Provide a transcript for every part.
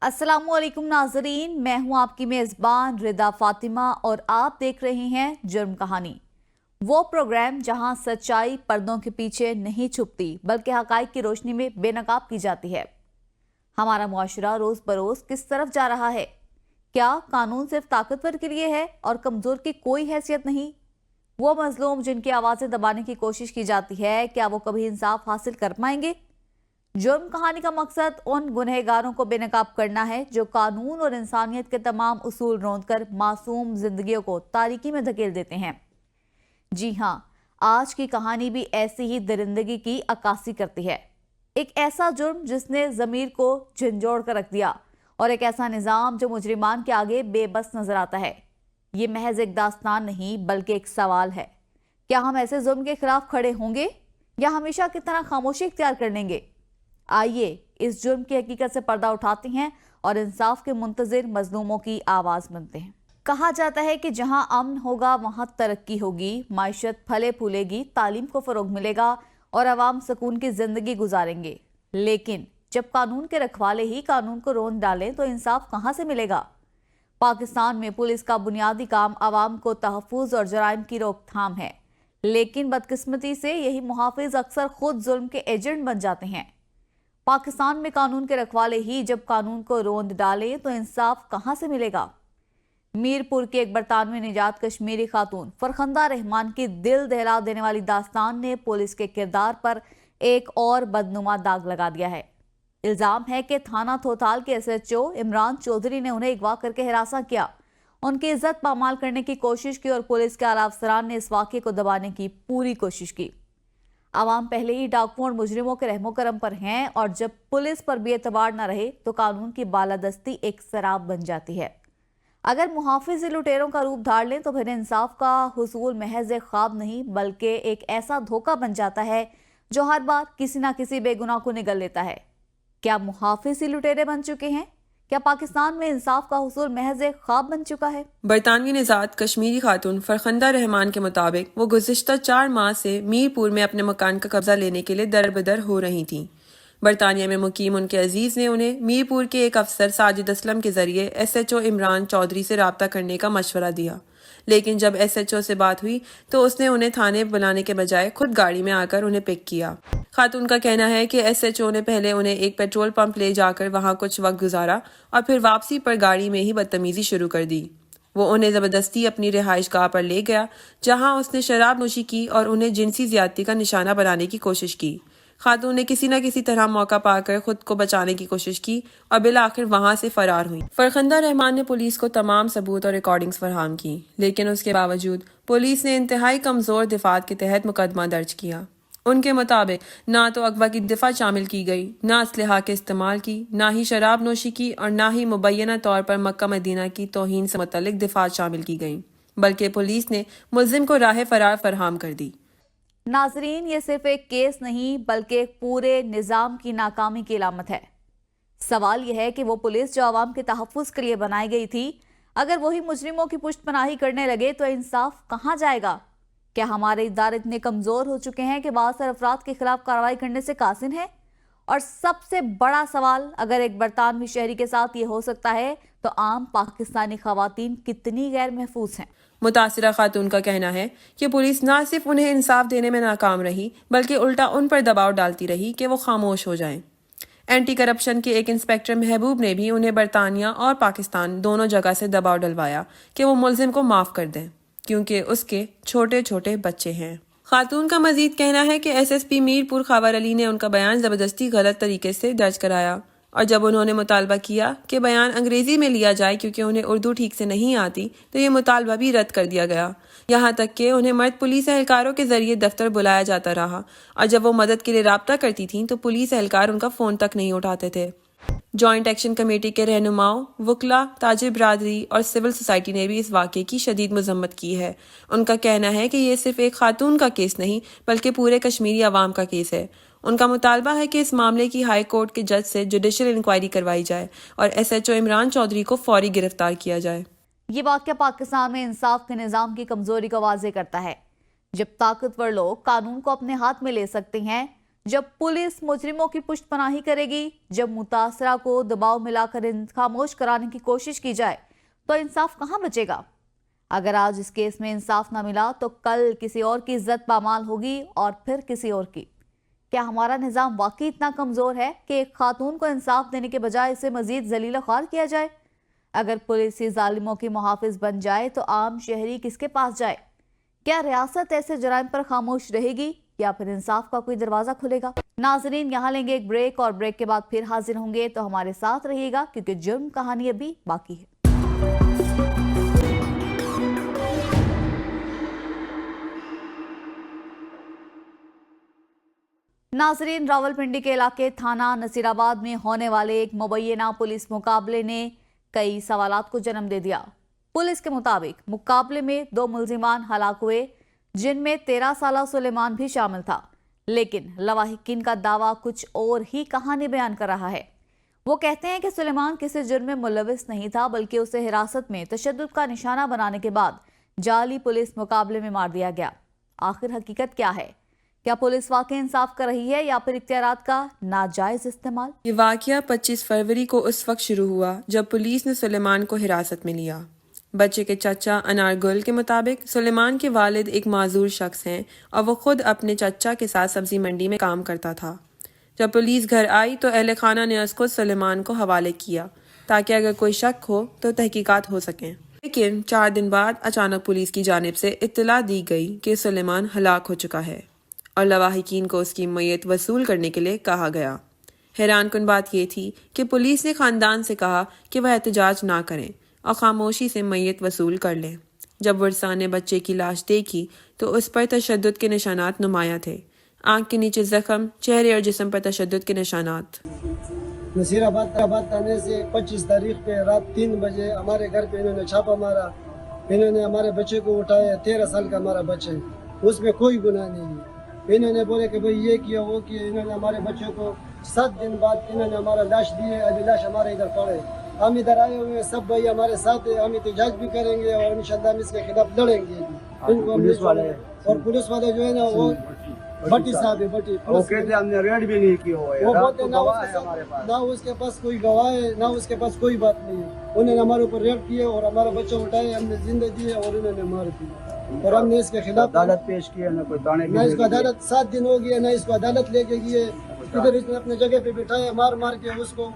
अस्सलाम वालेकुम नाजरीन, मैं हूं आपकी मेज़बान रिदा फातिमा और आप देख रहे हैं जुर्म कहानी। वो प्रोग्राम जहां सच्चाई पर्दों के पीछे नहीं छुपती बल्कि हकाइक की रोशनी में बेनकाब की जाती है। हमारा मुआशरा रोज बरोज किस तरफ जा रहा है? क्या कानून सिर्फ ताकतवर के लिए है और कमजोर की कोई हैसियत नहीं? वो मजलूम जिनकी आवाजें दबाने की कोशिश की जाती है, क्या वो कभी इंसाफ हासिल कर पाएंगे? जुर्म कहानी का मकसद उन गुनहगारों को बेनकाब करना है जो कानून और इंसानियत के तमाम उसूल रौंदकर मासूम जिंदगियों को तारीकी में धकेल देते हैं। जी हाँ, आज की कहानी भी ऐसी ही दरिंदगी की अक्कासी करती है। एक ऐसा जुर्म जिसने जमीर को झंझोड़ कर रख दिया और एक ऐसा निजाम जो मुजरिमान के आगे बेबस नजर आता है। ये महज एक दास्तान नहीं बल्कि एक सवाल है। क्या हम ऐसे जुर्म के खिलाफ खड़े होंगे या हमेशा की तरह खामोशी इख्तियार कर लेंगे? आइए इस जुर्म की हकीकत से पर्दा उठाते हैं और इंसाफ के मुंतजिर मजलूमों की आवाज बनते हैं। कहा जाता है कि जहां अमन होगा वहां तरक्की होगी, माइशत फले फूलेगी, तालीम को फरोग मिलेगा और अवाम सुकून की जिंदगी गुजारेंगे। लेकिन जब कानून के रखवाले ही कानून को रोंद डालें तो इंसाफ कहां से मिलेगा? पाकिस्तान में पुलिस का बुनियादी काम अवाम को तहफ़्फ़ुज़ और जराइम की रोकथाम है, लेकिन बदकिस्मती से यही मुहाफिज अक्सर खुद जुल्म के एजेंट बन जाते हैं। पाकिस्तान में कानून के रखवाले ही जब कानून को रोंद डाले तो इंसाफ कहां से मिलेगा? मीरपुर की एक बरतानवी निजात कश्मीरी खातून फरखंदा रहमान की दिल दहला देने वाली दास्तान ने पुलिस के किरदार पर एक और बदनुमा दाग लगा दिया है। इल्जाम है कि थाना थोथाल के SHO इमरान चौधरी ने उन्हें अगवा करके हिरासा किया, उनकी इज्जत पामाल करने की कोशिश की और पुलिस के आला अफसरान ने इस वाक़े को दबाने की पूरी कोशिश की। आवाम पहले ही डाकुओं और मुजरिमों के रहमो करम पर हैं और जब पुलिस पर बेएतबार न रहे तो कानून की बालादस्ती एक शराब बन जाती है। अगर मुहाफिज लुटेरों का रूप धार लें तो फिर इंसाफ का हुसूल महज एक ख्वाब नहीं बल्कि एक ऐसा धोखा बन जाता है जो हर बार किसी न किसी बेगुनाह को निगल लेता है। क्या मुहाफिज लुटेरे बन चुके हैं? क्या पाकिस्तान में इंसाफ का हुसूल महज एक ख्वाब बन चुका है? बरतानवी निजात कश्मीरी खातून फरखंदा रहमान के मुताबिक वो गुज़िश्ता 4 माह से मीरपुर में अपने मकान का कब्जा लेने के लिए दरबदर हो रही थीं। बरतानिया में मुकीम उनके अजीज ने उन्हें मीरपुर के एक अफसर साजिद असलम के जरिए SHO इमरान चौधरी से रब्ता करने का मशवरा दिया, लेकिन जब SHO से बात हुई तो उसने उन्हें थाने बुलाने के बजाय खुद गाड़ी में आकर उन्हें पिक किया। खातून का कहना है कि SHO ने पहले उन्हें एक पेट्रोल पंप ले जाकर वहां कुछ वक्त गुजारा और फिर वापसी पर गाड़ी में ही बदतमीजी शुरू कर दी। वो उन्हें ज़बरदस्ती अपनी रिहाइश गाह पर ले गया, जहां उसने शराब नोशी की और उन्हें जिनसी ज्यादती का निशाना बनाने की कोशिश की। खातून ने किसी न किसी तरह मौका पाकर खुद को बचाने की कोशिश की और बिल आखिर वहां से फरार हुई। फरखंदा रहमान ने पुलिस को तमाम सबूत और रिकॉर्डिंग्स फराहम की, लेकिन उसके बावजूद पुलिस ने इंतहाई कमजोर दिफात के तहत मुकदमा दर्ज किया। उनके मुताबिक ना तो अगवा की दिफा शामिल की गई, ना असलहा के इस्तेमाल की, ना ही शराब नोशी की और ना ही मुबैना तौर पर मक्का मदीना की तौहीन से मुतल्लिक दिफात शामिल की गई, बल्कि पुलिस ने मुल्जिम को राह फरार फराहम कर दी। नाजरीन, ये सिर्फ एक केस नहीं बल्कि एक पूरे निज़ाम की नाकामी की अलामत है। सवाल यह है कि वो पुलिस जो आवाम के तहफ़्फ़ुज़ के लिए बनाई गई थी, अगर वही मुजरिमों की पुष्टपनाही करने लगे तो इंसाफ कहाँ जाएगा? क्या हमारे इदारे इतने कमज़ोर हो चुके हैं कि बाज़ अफराद के खिलाफ कार्रवाई करने से कासिर हैं? और सबसे बड़ा सवाल, अगर एक बरतानवी शहरी के साथ ये हो सकता है तो आम पाकिस्तानी ख़वातीन कितनी गैर महफूज हैं? मुतासिरा खातून का कहना है कि पुलिस न सिर्फ उन्हें इंसाफ देने में नाकाम रही बल्कि उल्टा उन पर दबाव डालती रही कि वो खामोश हो जाएं। एंटी करप्शन के एक इंस्पेक्टर महबूब ने भी उन्हें बरतानिया और पाकिस्तान दोनों जगह से दबाव डलवाया कि वो मुल्जिम को माफ कर दें, क्योंकि उसके छोटे छोटे बच्चे हैं। खातून का मजीद कहना है कि SSP मीरपुर खबर अली ने उनका बयान ज़बरदस्ती गलत तरीके से दर्ज कराया और जब उन्होंने मुतालबा किया कि बयान अंग्रेजी में लिया जाए क्योंकि उन्हें उर्दू ठीक से नहीं आती, तो ये मुतालबा भी रद्द कर दिया गया। यहाँ तक कि उन्हें मर्द पुलिस एहलकारों के जरिए दफ्तर बुलाया जाता रहा और जब वो मदद के लिए राब्ता करती थीं तो पुलिस एहलकार उनका फ़ोन तक नहीं उठाते थे। जॉइंट एक्शन कमेटी के रहनुमाओं, वकला, ताजिर बरादरी और सिविल सोसाइटी ने भी इस वाक़े की शदीद मजम्मत की है। उनका कहना है कि ये सिर्फ एक खातून का केस नहीं बल्कि पूरे कश्मीरी अवाम का केस है। उनका मुतालबा है कि इस मामले की हाई कोर्ट के जज से जुडिशल इंक्वायरी करवाई जाए और SHO इमरान चौधरी को फौरी गिरफ्तार किया जाए। ये वाक़या पाकिस्तान में इंसाफ के निज़ाम की कमज़ोरी को वाज़े करता है। जब ताकतवर लोग कानून को अपने हाथ में ले सकते हैं जब पुलिस मुजरिमों की पुष्टपनाही करेगी, जब मुतासरा को दबाव मिलाकर खामोश कराने की कोशिश की जाए, तो इंसाफ कहाँ बचेगा? अगर आज इस केस में इंसाफ ना मिला तो कल किसी और की इज्जत पामाल होगी और फिर किसी और की। क्या हमारा निज़ाम वाकई इतना कमज़ोर है कि एक खातून को इंसाफ देने के बजाय इसे मजीद जलील ख्वार किया जाए? अगर पुलिस ही जालिमों की मुहाफिज बन जाए तो आम शहरी किसके पास जाए? क्या रियासत ऐसे जराइम पर खामोश रहेगी या फिर इंसाफ का कोई दरवाजा खुलेगा? नाजरीन, यहाँ लेंगे एक ब्रेक और ब्रेक के बाद फिर हाजिर होंगे, तो हमारे साथ रहिएगा क्योंकि जुर्म कहानी अभी बाकी है। नाजरीन, रावलपिंडी के इलाके थाना नसीराबाद में होने वाले एक मुबैना पुलिस मुकाबले ने कई सवालात को जन्म दे दिया। पुलिस के मुताबिक मुकाबले में 2 मुल्जिमान हलाक हुए, जिनमें 13 साला सुलेमान भी शामिल था। लेकिन लवाहिकीन का दावा कुछ और ही कहानी बयान कर रहा है। वो कहते हैं कि सुलेमान किसी जुर्म में मुलविस नहीं था, बल्कि उसे हिरासत में तशद्दुद का निशाना बनाने के बाद जाली पुलिस मुकाबले में मार दिया गया। आखिर हकीकत क्या है? क्या पुलिस वाकई इंसाफ कर रही है या फिर इख्तियारात का नाजायज इस्तेमाल? ये वाकया 25 फरवरी को उस वक्त शुरू हुआ जब पुलिस ने सुलेमान को हिरासत में लिया। बच्चे के चाचा अनार गुल के मुताबिक सुलेमान के वालिद एक माजूर शख्स हैं और वो खुद अपने चाचा के साथ सब्जी मंडी में काम करता था। जब पुलिस घर आई तो अहले खाना ने उसको सुलेमान को हवाले किया ताकि अगर कोई शक हो तो तहकीकात हो सकें। लेकिन 4 दिन बाद अचानक पुलिस की जानिब से इत्तला दी गई कि सुलेमान हलाक हो चुका है और लवाहिकीन को उसकी मैयत वसूल करने के लिए कहा गया। हैरान कुन बात यह थी कि पुलिस ने खानदान से कहा कि वह एहतजाज ना करें और खामोशी से मैयत वसूल कर लें। जब वर्सा ने बच्चे की लाश देखी तो उस पर तशद्दुद के निशानात नुमाया थे। आंख के नीचे जख्म, चेहरे और जिस्म पर तशद्दुद के निशानात। नसीराबाद थाने से 25 तारीख पे रात 3 बजे हमारे घर पे इन्होंने छापा मारा। इन्होंने हमारे बच्चे को उठाया। 13 साल का हमारा बच्चा है, उसमें कोई गुनाह नहीं है। इन्होंने बोले कि भाई ये किया वो किया। इन्होंने हमारे बच्चों को 7 दिन बाद इन्होंने हमारा लाश दी है। अभी लाश हमारे इधर पड़े। हम इधर आए हुए हैं, सब भाई हमारे साथ है। हम एहतजाज भी करेंगे और इंशाल्लाह हम इसके खिलाफ लड़ेंगे। इनको पुलिस वाले और पुलिस वाले जो है ना वो भट्टी साहब है। भट्टी वो कहते हमने रेड भी नहीं किया हुआ है। वो बोलते ना उसके पास कोई गवाह है, ना उसके पास कोई बात नहीं है। उन्होंने हमारे ऊपर रेड किए और हमारा बच्चा उठाए, हमने जिंदा दिए और इन्होंने मार दी। और हमने इसके खिलाफ अदालत पेश किया, ना कोई थाने ना इसको अदालत 7 दिन हो गया, ना इसको अदालत लेके गए। इधर इसने अपने जगह पे बिठाया, मार मार के उसको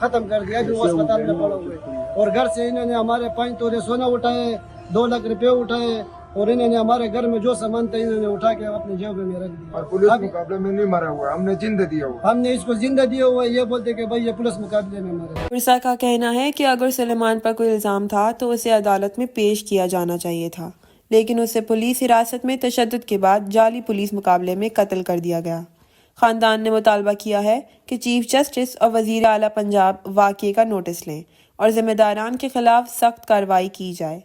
खत्म कर दिया। अभी वो अस्पताल में पड़ा हुआ है। और घर से इन्होंने हमारे 5 तोले सोना उठाए, 2 लाख रुपए उठाए और इन्होंने हमारे घर में जो सामान था इन्होंने उठा के अपने जेब में रख दिया। और पुलिस मुकाबले में नहीं मरा हुआ, हमने जिंदा दिया हुआ। हमने इसको जिंदा दिया हुआ है। ये बोलते कि भाई ये पुलिस मुकाबले में मरा। वर्सा का कहना है कि अगर सुलेमान पर कोई इल्जाम था तो उसे अदालत में पेश किया जाना चाहिए था, लेकिन उसे पुलिस हिरासत में तशद्दुद के बाद जाली पुलिस मुकाबले में कत्ल कर दिया गया। खानदान ने मुतालबा किया है कि चीफ जस्टिस और वजीर आला पंजाब वाक़ये का नोटिस लें और जिम्मेदारान के खिलाफ सख्त कार्रवाई की जाए।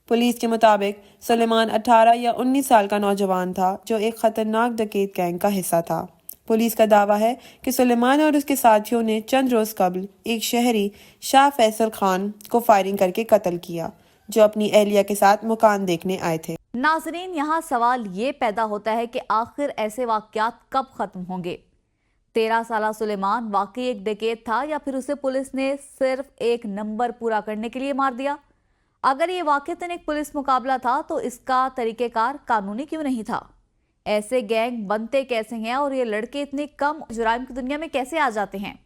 पुलिस के मुताबिक सुलेमान 18 या 19 साल का नौजवान था जो एक खतरनाक डकैत गैंग का हिस्सा था। पुलिस का दावा है कि सुलेमान और उसके साथियों ने चंद रोज कबल एक शहरी शाह फैसल खान को फायरिंग करके कत्ल किया जो अपनी अहलिया के साथ मकान देखने आए थे। नाजरीन, यहाँ सवाल ये पैदा होता है कि आखिर ऐसे वाक़यात कब खत्म होंगे? 13 साला सुलेमान वाकई एक डकैत था या फिर उसे पुलिस ने सिर्फ एक नंबर पूरा करने के लिए मार दिया? अगर ये वाक़ईतन एक पुलिस मुकाबला था तो इसका तरीक़ेकार कानूनी क्यों नहीं था? ऐसे गैंग बनते कैसे हैं और ये लड़के इतने कम जुराइम की दुनिया में कैसे आ जाते हैं?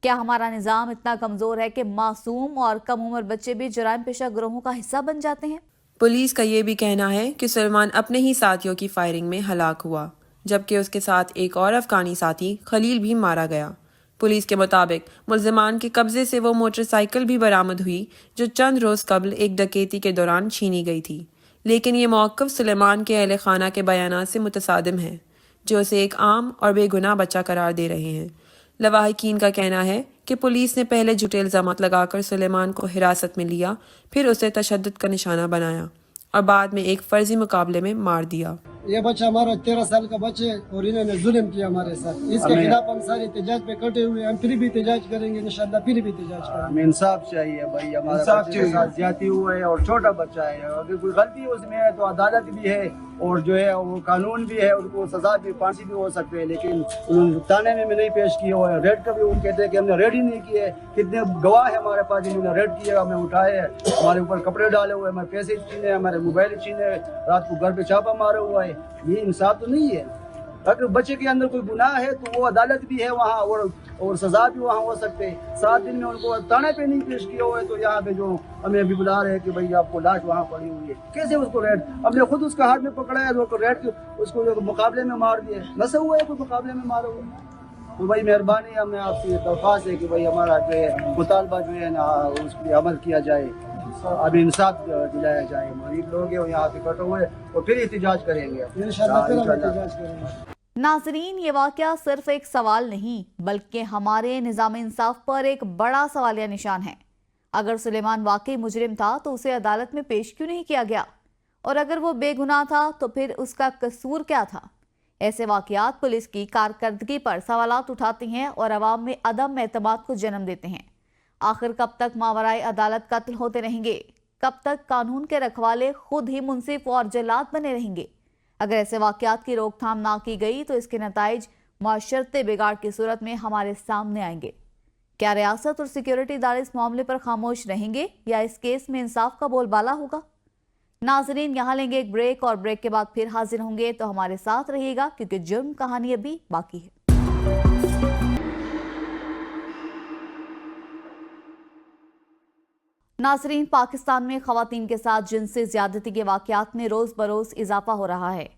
क्या हमारा निज़ाम इतना कमज़ोर है कि मासूम और कम उम्र बच्चे भी जुराइम पेशा गिरोहों का हिस्सा बन जाते हैं? पुलिस का ये भी कहना है कि सुलेमान अपने ही साथियों की फायरिंग में हलाक हुआ, जबकि उसके साथ एक और अफगानी साथी खलील भी मारा गया। पुलिस के मुताबिक मुल्जिमान के कब्जे से वो मोटरसाइकिल भी बरामद हुई जो चंद रोज कबल एक डकैती के दौरान छीनी गई थी। लेकिन ये मौक़िफ़ सुलेमान के अहले खाना के बयानात से मुतसादिम है जो उसे एक आम और बेगुनाह बच्चा करार दे रहे हैं। लवाहिकीन का कहना है कि पुलिस ने पहले झूठे इल्ज़ामात लगाकर सुलेमान को हिरासत में लिया, फिर उसे तशद्दुद का निशाना बनाया और बाद में एक फर्जी मुकाबले में मार दिया। ये बच्चा हमारा 13 साल का बच्चा है और इन्होंने जुल्म किया हमारे साथ। इसके खिलाफ हम सारे एहतजाज पे कटे हुए। हम फिर भी एहतजाज करेंगे इंशाल्लाह, फिर भी एहतजाज करेंगे। हमें इंसाफ चाहिए भाई। हमारा बच्चे के साथ ज्यादती हुआ है और छोटा बच्चा है। अगर कोई गलती उसमें है तो अदालत भी है اور جو ہے وہ قانون بھی ہے, उनको सजा भी फांसी भी हो सकती है, लेकिन उन्होंने थाने में नहीं पेश किए हुए. रेड का भी वो कहते हैं कि हमने रेड ही नहीं किए. कितने गवाह है हमारे पास जिन्होंने रेड किए, हमें उठाए, हमारे ऊपर कपड़े डाले हुए, हमारे पैसे छीने, हमारे मोबाइल छीने, रात को घर पे छापा मारा हुआ है. ये इंसाफ तो नहीं है. अगर बच्चे के अंदर कोई गुनाह है तो वो अदालत भी है वहाँ, और सजा भी वहाँ हो सकते हैं. 7 दिन में उनको थाने पे नहीं पेश किया हुआ है, तो यहाँ पे जो हमें अभी बुला रहे हैं कि भाई आपको लाश वहाँ पड़ी हुई है, कैसे उसको रेड? हमने खुद उसका हाथ में पकड़ा है, उसको रेड उसको जो मुकाबले में मार दिए. नशा हुआ है कोई मुकाबले में मारा हुआ है. तो भाई मेहरबानी, हमें आपसे दरख्वास्त है कि भाई हमारा जो है मुतालबा जो है ना उस पर अमल किया जाए, अब इंसाफ दिलाया जाए. गरीब लोग हैं यहाँ पे इकट्ठे हुए और फिर एहतजाज करेंगे इंशाल्लाह फिर हम एहतजाज करेंगे. नाजरीन, ये वाकया सिर्फ एक सवाल नहीं बल्कि हमारे निज़ाम इंसाफ पर एक बड़ा सवालिया निशान है. अगर सुलेमान वाकई मुजरिम था तो उसे अदालत में पेश क्यों नहीं किया गया? और अगर वो बेगुनाह था तो फिर उसका कसूर क्या था? ऐसे वाकयात पुलिस की कारकर्दगी पर सवालात उठाती हैं और अवाम में अदम एतमाद को जन्म देते हैं. आखिर कब तक मावराए अदालत कत्ल होते रहेंगे? कब तक कानून के रखवाले खुद ही मुंसिफ और जल्लाद बने रहेंगे? अगर ऐसे वाकयात की रोकथाम ना की गई तो इसके नताइज माशरती बिगाड़ की सूरत में हमारे सामने आएंगे. क्या रियासत और सिक्योरिटी इदारे इस मामले पर खामोश रहेंगे या इस केस में इंसाफ का बोलबाला होगा? नाजरीन, यहाँ लेंगे एक ब्रेक और ब्रेक के बाद फिर हाजिर होंगे, तो हमारे साथ रहिएगा क्योंकि जुर्म कहानी अभी बाकी है. नाजरीन, पाकिस्तान में खवातीन के साथ जिनसी ज्यादती के वाकयात में रोज बरोज इजाफा हो रहा है.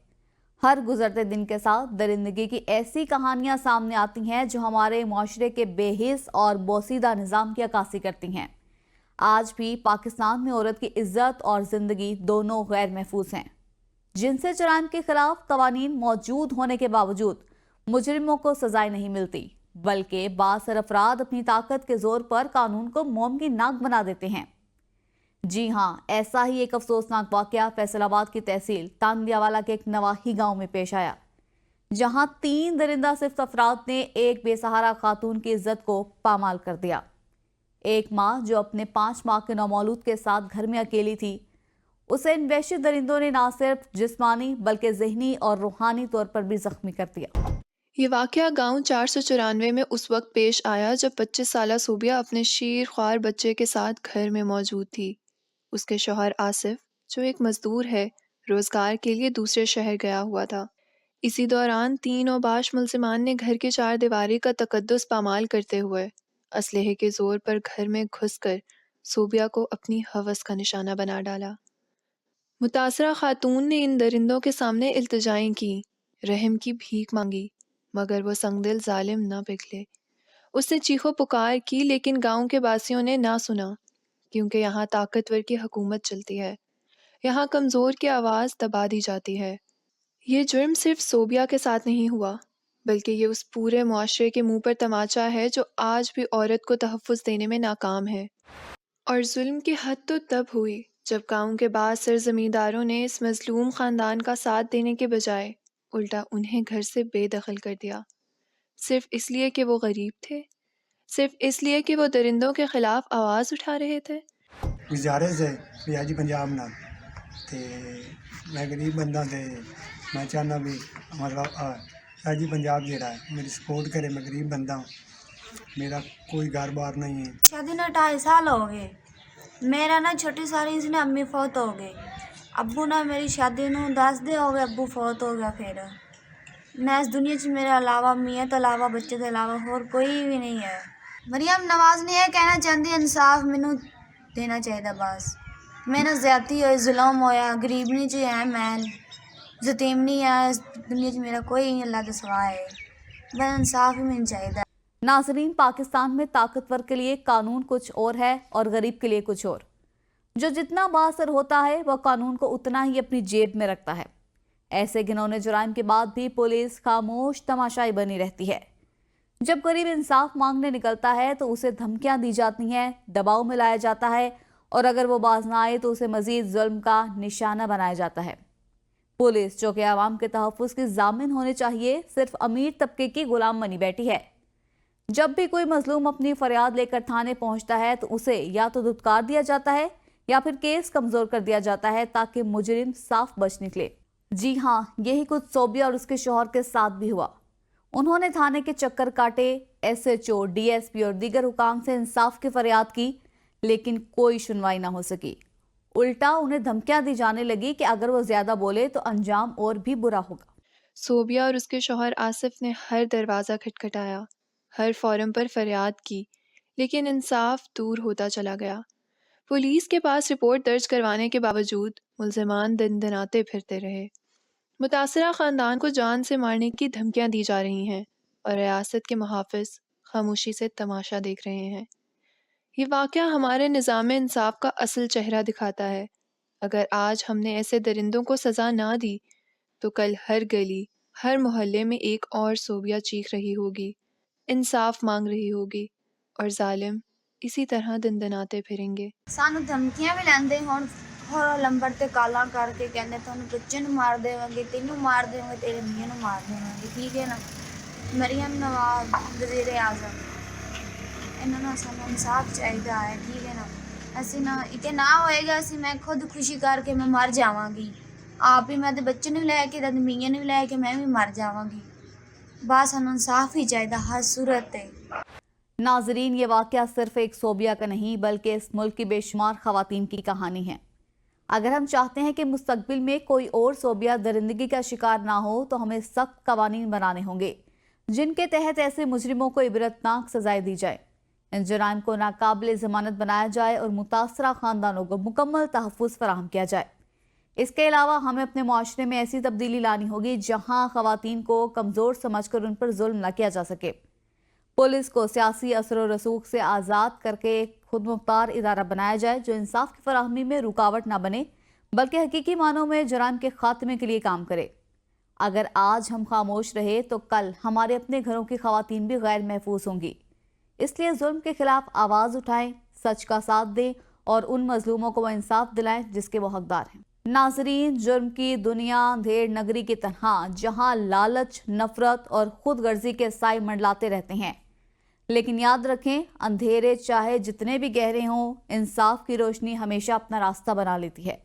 हर गुजरते दिन के साथ दरिंदगी की ऐसी कहानियां सामने आती हैं जो हमारे मुआशरे के बेहिस और बोसीदा निज़ाम की अक्कासी करती हैं. आज भी पाकिस्तान में औरत की इज्जत और जिंदगी दोनों गैर महफूज हैं. जिनसी जुराइम के खिलाफ कवानीन मौजूद होने के बावजूद मुजरिमों को सजाएं नहीं मिलती, बल्कि बासर अफराद अपनी ताकत के जोर पर कानून को मोम की नाक बना देते हैं. जी हाँ, ऐसा ही एक अफसोसनाक वाकया फैसलाबाद की तहसील तांदियावाला के एक नवाही गांव में पेश आया, जहां 3 दरिंदा सिफ्त अफराद ने एक बेसहारा खातून की इज्जत को पामाल कर दिया. एक माँ जो अपने 5 माह के नौमौलूद के साथ घर में अकेली थी, उसे इन वहशी दरिंदों ने ना सिर्फ जिस्मानी बल्कि जहनी और रूहानी तौर पर भी जख्मी कर दिया. ये वाक़या गांव 494 में उस वक्त पेश आया जब 25 साला सूबिया अपने शीर ख्वार बच्चे के साथ घर में मौजूद थी. उसके शौहर आसिफ, जो एक मजदूर है, रोज़गार के लिए दूसरे शहर गया हुआ था. इसी दौरान 3 औबाश मुलजिमान ने घर की 4 दीवारी का तकद्दुस पामाल करते हुए असलहे के जोर पर घर में घुसकर सूबिया को अपनी हवस का निशाना बना डाला. मुतासरा खातून ने इन दरिंदों के सामने इल्तिजाएं की, रहम की भीख मांगी, मगर वो संगदिल जालिम न पिघले. उसने चीखो पुकार की, लेकिन गांव के बासियों ने ना सुना, क्योंकि यहाँ ताकतवर की हुकूमत चलती है. यहाँ कमज़ोर की आवाज़ दबा दी जाती है. ये जुर्म सिर्फ सोबिया के साथ नहीं हुआ, बल्कि ये उस पूरे मुआशरे के मुंह पर तमाचा है जो आज भी औरत को तहफ़्फ़ुज़ देने में नाकाम है. और जुल्म की हद तो तब हुई जब गांव के बाद सरजमींदारों ने इस मजलूम ख़ानदान का साथ देने के बजाय उल्टा उन्हें घर से बेदखल कर दिया, सिर्फ इसलिए कि वो गरीब थे, सिर्फ इसलिए कि वो दरिंदों के ख़िलाफ़ आवाज़ उठा रहे थे. गुजारिश है रियाजी पंजाब नाल ते मैं गरीब बंदा ते मैं चाहना भी हमारा रियाजी पंजाब जेड़ा है मेरी सपोर्ट करे. मैं गरीब बंदा हूँ, मेरा कोई घर बार नहीं है. शादी ने 2.5 साल हो गए. मेरा ना छोटी सारी इसने अम्मी फौत हो गई. अब्बू ना मेरी शादी नू 10 दिन हो गए, अब्बू फौत हो गया. फिर मैं इस दुनिया च मेरे अलावा मियाँ तो अलावा बच्चे के अलावा और कोई भी नहीं है. मरियम नवाज ने यह कहना चाहती इंसाफ मैनू देना चाहिए. बस मैंने ज्यादती होई, जुल्म होया, गरीबनी च है, मैं यतीमनी है. इस दुनिया च मेरा कोई अल्लाह के सिवा है. बस इंसाफ ही मैनू चाहिए. नाजरीन, पाकिस्तान में ताकतवर के लिए कानून कुछ और है और गरीब के लिए कुछ और. जो जितना बाअसर होता है वह कानून को उतना ही अपनी जेब में रखता है. ऐसे घिनौने जुराइम के बाद भी पुलिस खामोश तमाशाई बनी रहती है. जब गरीब इंसाफ मांगने निकलता है तो उसे धमकियां दी जाती हैं, दबाव में लाया जाता है और अगर वो बाज ना आए तो उसे मजीद जुल्म का निशाना बनाया जाता है. पुलिस, जो कि आवाम के तहफ़्फ़ुज़ की ज़ामिन होने चाहिए, सिर्फ अमीर तबके की गुलाम बनी बैठी है. जब भी कोई मजलूम अपनी फरियाद लेकर थाने पहुंचता है तो उसे या तो धुतकार दिया जाता है या फिर केस कमजोर कर दिया जाता है ताकि मुजरिम साफ बच निकले. جی ہاں، یہی کچھ صوبیہ اور اس کے شوہر کے ساتھ بھی ہوا۔ انہوں نے تھانے کے چکر کاٹے، S H O, D S P اور دیگر حکام سے انصاف کی فریاد کی، لیکن کوئی سنوائی نہ ہو سکی۔ الٹا انہیں دھمکیاں دی جانے لگی کہ اگر وہ زیادہ بولے تو انجام اور بھی برا ہوگا۔ صوبیہ اور اس کے شوہر آصف نے ہر دروازہ کھٹکھٹایا، ہر فورم پر فریاد کی، لیکن انصاف دور ہوتا چلا گیا۔ پولیس کے پاس رپورٹ درج کروانے کے باوجود ملزمان دن دناتے پھرتے رہے۔ متاثرہ خاندان کو جان سے مارنے کی دھمکیاں دی جا رہی ہیں اور ریاست کے محافظ خاموشی سے تماشا دیکھ رہے ہیں۔ یہ واقعہ ہمارے نظام انصاف کا اصل چہرہ دکھاتا ہے۔ اگر آج ہم نے ایسے درندوں کو سزا نہ دی تو کل ہر گلی، ہر محلے میں ایک اور صوبیہ چیخ رہی ہوگی، انصاف مانگ رہی ہوگی، اور ظالم اسی طرح دن دناتے پھریں گے۔ سانو دھمکیاں بھی لیندے ہن ہور لمبر تے کالا کر کے کہندے تانوں بچے نوں مار دیواں گے، تینوں مار دیواں گے، تیرے میاں نوں مار دیواں گے، ٹھیک ہے نا۔ مریم نواز وزیر اعظم انہاں نوں سانوں انصاف چاہیدا ہے، ٹھیک ہے نا۔ اسی نہ اتے نہ ہوئے گا، اسی میں خود خوشی کر کے میں مر جاواں گی، آپ ہی میں تے بچے نوں لے کے تے میاں نوں لے کے میں بھی مر جاواں گی۔ بس سانوں انصاف ہی چاہیدا ہر صورت تے۔ ناظرین، یہ واقعہ صرف ایک صوبیہ کا نہیں بلکہ اس ملک کی بے شمار خواتین کی کہانی ہے۔ اگر ہم چاہتے ہیں کہ مستقبل میں کوئی اور صوبیہ درندگی کا شکار نہ ہو تو ہمیں سخت قوانین بنانے ہوں گے جن کے تحت ایسے مجرموں کو عبرتناک سزائیں دی جائیں، ان جرائم کو ناقابل ضمانت بنایا جائے اور متاثرہ خاندانوں کو مکمل تحفظ فراہم کیا جائے۔ اس کے علاوہ ہمیں اپنے معاشرے میں ایسی تبدیلی لانی ہوگی جہاں خواتین کو کمزور سمجھ کر ان پر ظلم نہ کیا جا سکے۔ پولیس کو سیاسی اثر و رسوخ سے آزاد کر کے ایک خود مختار ادارہ بنایا جائے جو انصاف کی فراہمی میں رکاوٹ نہ بنے بلکہ حقیقی معنوں میں جرائم کے خاتمے کے لیے کام کرے۔ اگر آج ہم خاموش رہے تو کل ہمارے اپنے گھروں کی خواتین بھی غیر محفوظ ہوں گی۔ اس لیے ظلم کے خلاف آواز اٹھائیں، سچ کا ساتھ دیں اور ان مظلوموں کو وہ انصاف دلائیں جس کے وہ حقدار ہیں۔ ناظرین، جرم کی دنیا اندھیر نگری کی طرح جہاں لالچ، نفرت اور خود غرضی کے سائے منڈلاتے رہتے ہیں، لیکن یاد رکھیں اندھیرے چاہے جتنے بھی گہرے ہوں، انصاف کی روشنی ہمیشہ اپنا راستہ بنا لیتی ہے۔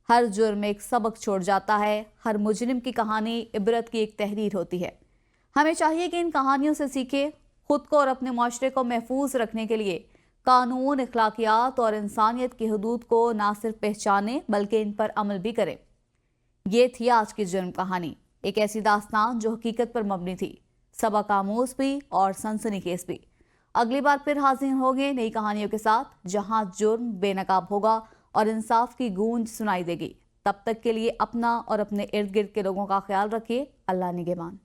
ہر جرم ایک سبق چھوڑ جاتا ہے، ہر مجرم کی کہانی عبرت کی ایک تحریر ہوتی ہے۔ ہمیں چاہیے کہ ان کہانیوں سے سیکھیں، خود کو اور اپنے معاشرے کو محفوظ رکھنے کے لیے قانون، اخلاقیات اور انسانیت کی حدود کو نہ صرف پہچانیں بلکہ ان پر عمل بھی کریں۔ یہ تھی آج کی جرم کہانی، ایک ایسی داستان جو حقیقت پر مبنی تھی، سبق آموز بھی اور سنسنی خیز بھی۔ اگلی بار پھر حاضر ہوں گے نئی کہانیوں کے ساتھ جہاں جرم بے نقاب ہوگا اور انصاف کی گونج سنائی دے گی۔ تب تک کے لیے اپنا اور اپنے ارد گرد کے لوگوں کا خیال رکھیے۔ اللہ نگہبان۔